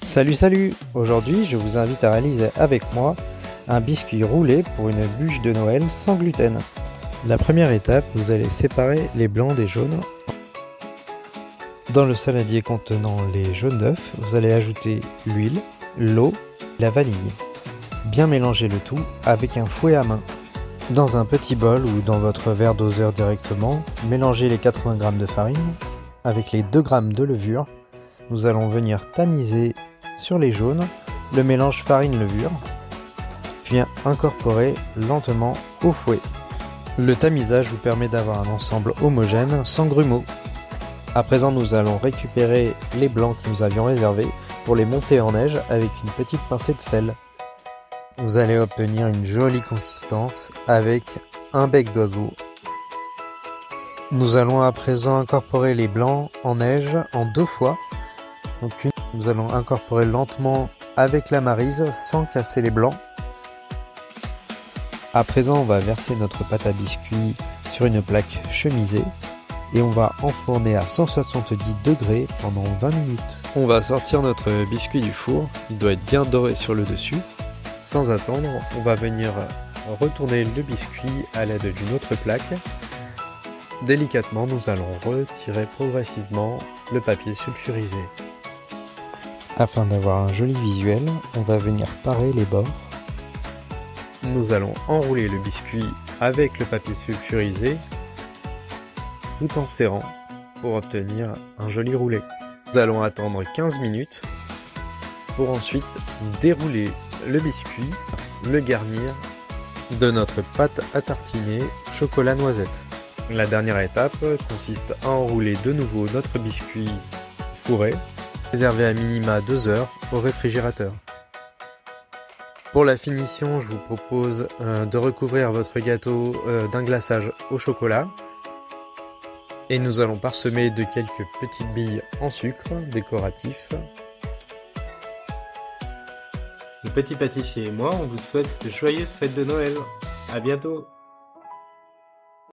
Salut! Aujourd'hui, je vous invite à réaliser avec moi un biscuit roulé pour une bûche de Noël sans gluten. La première étape, vous allez séparer les blancs des jaunes. Dans le saladier contenant les jaunes d'œufs, vous allez ajouter l'huile, l'eau, la vanille. Bien mélanger le tout avec un fouet à main. Dans un petit bol ou dans votre verre doseur directement, mélangez les 80 g de farine avec les 2 g de levure. Nous allons venir tamiser sur les jaunes le mélange farine-levure, puis incorporer lentement au fouet. Le tamisage vous permet d'avoir un ensemble homogène sans grumeaux. À présent, nous allons récupérer les blancs que nous avions réservés pour les monter en neige avec une petite pincée de sel. Vous allez obtenir une jolie consistance avec un bec d'oiseau. Nous allons à présent incorporer les blancs en neige en 2 fois. Donc nous allons incorporer lentement avec la maryse sans casser les blancs. À présent, on va verser notre pâte à biscuits sur une plaque chemisée et on va enfourner à 170 degrés pendant 20 minutes. On va sortir notre biscuit du four, il doit être bien doré sur le dessus. Sans attendre, on va venir retourner le biscuit à l'aide d'une autre plaque. Délicatement, nous allons retirer progressivement le papier sulfurisé. Afin d'avoir un joli visuel, on va venir parer les bords. Nous allons enrouler le biscuit avec le papier sulfurisé tout en serrant pour obtenir un joli roulé. Nous allons attendre 15 minutes pour ensuite dérouler le biscuit, le garnir de notre pâte à tartiner chocolat noisette. La dernière étape consiste à enrouler de nouveau notre biscuit fourré, réservé à minima 2 heures au réfrigérateur. Pour la finition, je vous propose de recouvrir votre gâteau d'un glaçage au chocolat. Et nous allons parsemer de quelques petites billes en sucre décoratif. Le petit pâtissier et moi, on vous souhaite de joyeuses fêtes de Noël. À bientôt!